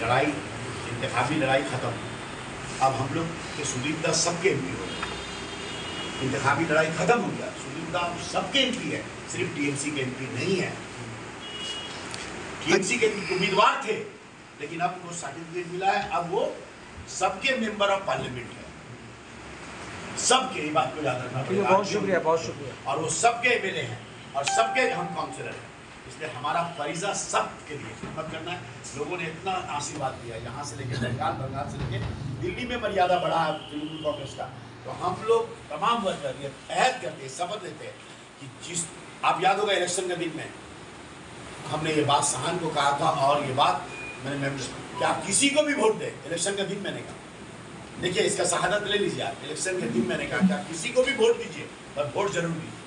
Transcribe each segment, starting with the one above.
लड़ाई, इंतखाबी लड़ाई ख़त्म। अब हम लोग के सुदीप दास सबके एमपी हो गए, इंतखाबी लड़ाई ख़त्म हो गया। सुदीप दास सबके एमपी है, सिर्फ टीएमसी के एमपी नहीं है। टीएमसी के उम्मीदवार थे, लेकिन अब उनको सर्टिफिकेट मिला है, अब वो सबके मेंबर ऑफ पार्लियामेंट है, सबके। ये बात को याद रखना पड़ेगा। बहुत शुक्रिया, बहुत शुक्रिया। और वो सबके एमएलए हैं और सबके हम काउंसिलर हैं, इसलिए हमारा फरीजा सबके लिए खिदमत करना है। लोगों ने इतना आशीर्वाद दिया, यहाँ से लेकर बंगाल से लेकर दिल्ली में मर्यादा बढ़ा तृणमूल कांग्रेस का। तो हम लोग तमाम वर्ग अहद करते हैं, शपथ लेते हैं कि जिस, आप याद होगा इलेक्शन के दिन में हमने ये बात सहान को कहा था, और ये बात मैंने कि आप किसी को भी वोट दें। इलेक्शन के दिन मैंने कहा, देखिए इसका शहादत ले लीजिए आप, इलेक्शन के दिन मैंने कहा कि आप किसी को भी वोट दीजिए, पर वोट जरूर दीजिए।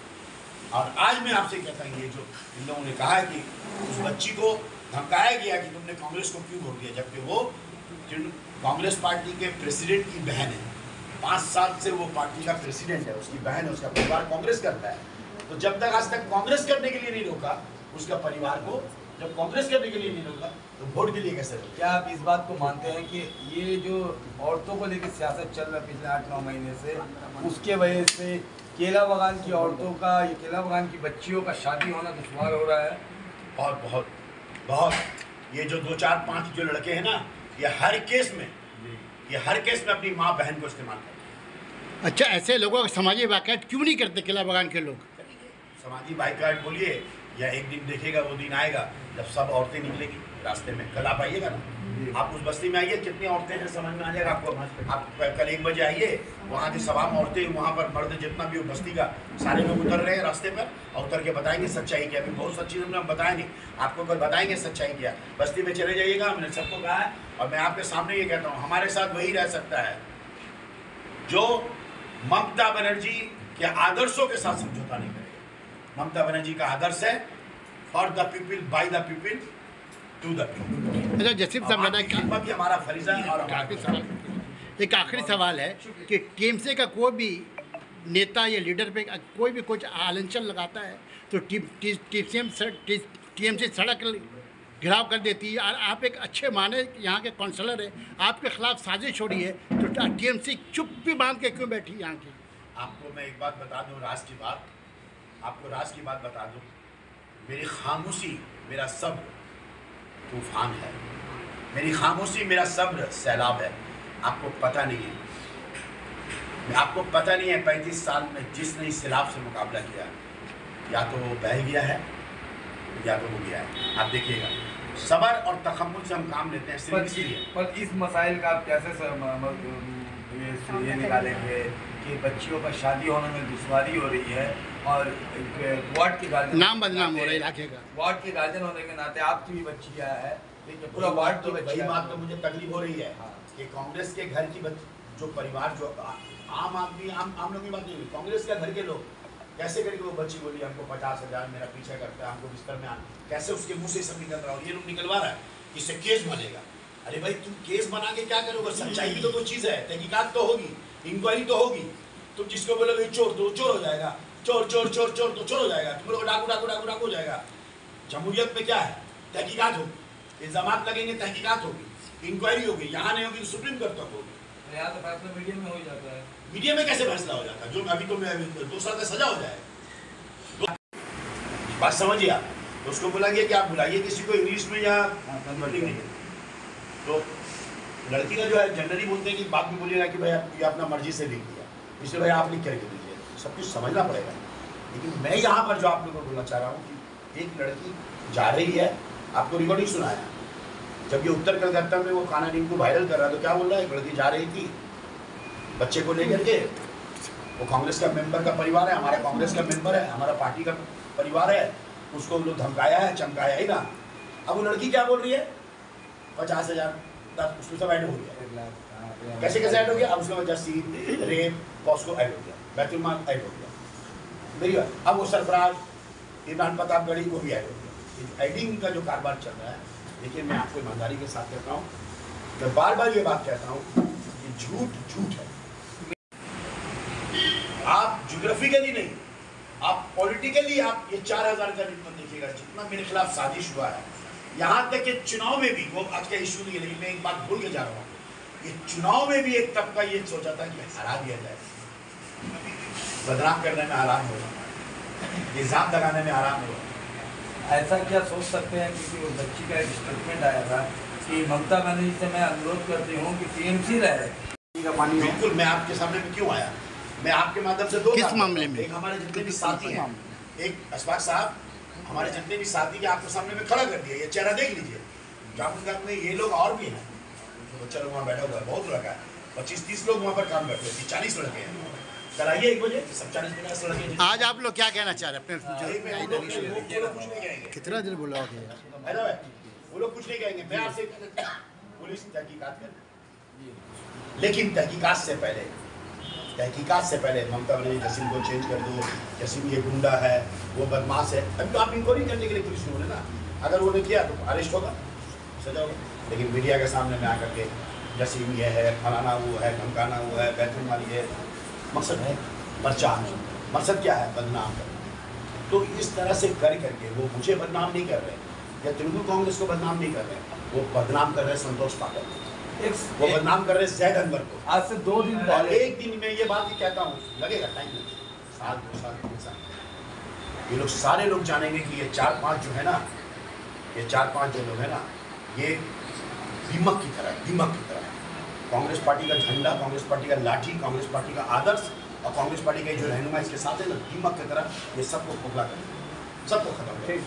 और आज मैं आपसे कहता हूँ, ये जो इन लोगों ने कहा है कि उस बच्ची को धमकाया गया कि तुमने कांग्रेस को क्यों वोट दिया, जबकि वो कांग्रेस पार्टी के प्रेसिडेंट की बहन है, 5 साल से वो पार्टी का प्रेसिडेंट है, उसकी बहन है, उसका परिवार कांग्रेस करता है। तो जब तक आज तक कांग्रेस करने के लिए नहीं रोका उसका परिवार को, जब कांग्रेस करने के लिए नहीं रोका तो वोट के लिए कैसे रोका? क्या आप इस बात को मानते हैं कि ये जो औरतों को लेकर सियासत चल रहा है पिछले 8-9 महीने से, उसके वजह से केला बागान की औरतों का, ये केला बागान की बच्चियों का शादी होना दुश्वार हो रहा है? बहुत बहुत बहुत। ये जो 2-4-5 जो लड़के हैं ना, ये हर केस में अपनी माँ बहन को इस्तेमाल करते हैं। अच्छा, ऐसे लोगों का समाजी बाकायदा क्यों नहीं करते केला बागान के लोग? समाजी बाइकाट बोलिए या एक दिन देखेगा, वो दिन आएगा जब सब औरतें निकलेगी रास्ते में। कल आप आइएगा ना, आप उस बस्ती में आइए, कितनी औरतें हैं समझ में आ जाएगा आपको। आप कल 1 बजे आइए, वहाँ की सभा में औरतें, वहाँ पर मर्द जितना भी हो बस्ती का, सारे लोग उतर रहे हैं रास्ते पर और उतर के बताएंगे सच्चाई क्या। अभी बहुत सच्ची हमने बताया नहीं, आपको कल बताएंगे सच्चाई क्या। बस्ती में चले जाइएगा, हमने सबको कहा है। और मैं आपके सामने ये कहता हूँ, हमारे साथ वही रह सकता है जो ममता बनर्जी के आदर्शों के साथ समझौता नहीं करेगा। ममता बनर्जी का आदर्श है for the people, by the people, to the people. अच्छा, जैसे खिदमत ही हमारा फरीजा है। और एक आखिरी सवाल है कि टीएमसी का कोई भी नेता या लीडर पे कोई भी कुछ आलंचन लगाता है तो टीएमसी सड़क घिराव कर देती है। और आप एक अच्छे माने यहाँ के काउंसलर है, आपके खिलाफ साजिश हो रही है, तो टीएमसी चुप भी बांध के क्यों बैठी यहाँ की? आपको मैं एक बात बता दूँ, राज की बात, आपको राज की बात बता दूँ। मेरी खामोशी मेरा सब्र तूफान है, मेरी खामोशी मेरा सब्र सैलाब है। आपको पता नहीं है, आपको पता नहीं है 35 साल में जिसने इस सैलाब से मुकाबला किया, या तो वो बह गया है या तो हो गया है। आप देखिएगा, सब्र और तखम्मुल से हम काम लेते हैं सिर्फ इसीलिए। पर इस मसाइल का आप कैसे ये निकालेंगे कि बच्चियों का शादी होने में दुश्वारी हो रही है, और वार्ड के गार्जियन, नाम बदनाम हो रहा है इलाके का, वार्ड के गार्जियन होने के नाते आपकी भी बच्ची है, लेकिन पूरा वार्ड तो वही बात तो मुझे तकलीफ हो रही है कि कांग्रेस के घर की जो परिवार, जो आम आदमी, आम लोगों की बात नहीं हुई, कांग्रेस के घर के लोग कैसे करके वो बच्ची बोली हमको 50,000 मेरा पीछा करता है, हमको बिस्तर में कैसे उसके मुंह से सब निकल रहा है, और ये लोग निकलवा रहा है, इससे केस बनेगा। अरे भाई, तुम केस बना के क्या करोगे? सच्चाई भी तो कोई चीज़ है, तहकीकात तो होगी, इंक्वायरी तो होगी। तुम जिसको बोलोगे चोर तो चोर हो जाएगा, चोर चोर चोर चोर तो चोर हो जाएगा, तुम लोग डाकू डाकू डाकू डाकू हो जाएगा। जमहूरियत में क्या है? तहकीकात होगी, इल्जामात लगेंगे, तहकीकात होगी, इंक्वायरी होगी। यहाँ नहीं होगी तो सुप्रीम कोर्ट तक होगी। यहाँ तो फैसला मीडिया में हो जाता है। मीडिया में कैसे फैसला हो जाता है? जो अभी तो 2 साल का सजा हो जाएगा। बात समझिए आप। तो उसको बोला गया कि आप बुलाइए किसी को इंग्लिश में या नहीं। तो लड़की का जो है जनरली बोलते हैं कि बात भी बोलिएगा कि भाई ये अपना मर्जी से लिख दिया, इसलिए भाई आप लिख करके दीजिए, सब कुछ समझना पड़ेगा। लेकिन मैं यहाँ पर जो आप लोगों को बोलना चाह रहा हूँ कि एक लड़की जा रही है, आपको रिकॉर्डिंग सुनाया, जब ये उत्तर कलकत्ता में वो खाना नीम को वायरल कर रहा है, तो क्या बोल रहा है? एक लड़की जा रही थी बच्चे को लेकर के, वो कांग्रेस का मेंबर का परिवार है, हमारा कांग्रेस का मेंबर है, हमारा पार्टी का परिवार है, उसको लोग धमकाया है, चमकाया ही ना। अब वो लड़की क्या बोल रही है? 50,000 उसमें सब ऐड हो गया। कैसे कैसे ऐड हो गया? अब उसके बाद जस्सी, रेप, पॉस्को ऐड हो गया, बैतुलमाल ऐड हो गया, मेरी बात। अब वो सरफराज इमरान प्रतापगढ़ी को भी ऐड हो गया। एडिंग का जो कारोबार चल रहा है, देखिए मैं आपको ईमानदारी के साथ कहता हूँ, मैं बार बार ये बात कहता हूँ कि झूठ झूठ है। आप ज्योग्राफिकली नहीं, आप पॉलिटिकली आप ये 4000 का रिपोर्ट देखिएगा, जितना मेरे खिलाफ साजिश हुआ है, यहाँ तक कि चुनाव में भी, वो आज का इशू नहीं है, लेकिन मैं एक बात भूल के जा रहा हूँ, ये चुनाव में भी एक तबका ये सोचा था कि हरा दिया जाए, बदनाम करने में आराम होगा, इल्जाम लगाने में आराम होगा। ऐसा क्या सोच सकते हैं, क्योंकि वो बच्ची का एक स्टेटमेंट आया था कि ममता बनर्जी से मैं अनुरोध करती हूँ कि टीएमसी रहे। बिल्कुल, मैं आपके सामने में क्यों आया, मैं आपके माध्यम से दो किस बात मामले में? एक हमारे जितने भी साथी हैं, एक अशफाक साहब, हमारे जितने भी साथी के आपके सामने में खड़ा कर दिया, ये चेहरा देख लीजिए, जामुनगढ़ में ये लोग और भी हैं, बच्चा लोग वहाँ बैठा हुआ है, बहुत लड़का है, 25-30 लोग वहाँ पर काम करते हैं, 40 लड़के हैं, कराइए 1 बजे, सब 40-50 लड़के। आज आप लोग क्या कहना चाह रहे हैं अपने कुछ नहीं कहेंगे, कितना देर बोला वो लोग कुछ नहीं कहेंगे, मैं आपसे पुलिस तहकीकात करे, लेकिन तहकीकात से पहले ममता बनर्जी जसीम को चेंज कर दो, जसीम ये गुंडा है, वो बदमाश है, अभी तो आप इंक्वायरी करने के लिए पुलिस ने ना, अगर उन्होंने किया तो अरेस्ट होगा, सजा होगा, लेकिन मीडिया के सामने में आकर के जसीम ये है, फलाना वो है, धमकाना वो है, बैतूल वाली है, मकसद है प्रचार, मकसद क्या है, बदनाम करना। तो इस तरह से कर करके वो मुझे बदनाम नहीं कर रहे, या तृणमूल कांग्रेस को बदनाम नहीं कर रहे, वो बदनाम कर रहे संतोष पाटिल, वो बदनाम कर रहे जैद अनवर को। आज से 2 दिन और पहले, एक दिन में ये बात ही कहता हूँ, लगेगा टाइम लगेगा, 1 साल 2 साल 3 साल, ये लोग सारे लोग जानेंगे कि ये 4-5 जो है ना, ये 4-5 जो लोग है ना, ये दीमक की तरह कांग्रेस पार्टी का झंडा, कांग्रेस पार्टी का लाठी, कांग्रेस पार्टी का आदर्श और कांग्रेस पार्टी के जो रहनुमा इसके साथ है ना, दीमक की तरह ये सबको खोखला करेंगे, सबको खत्म करेंगे।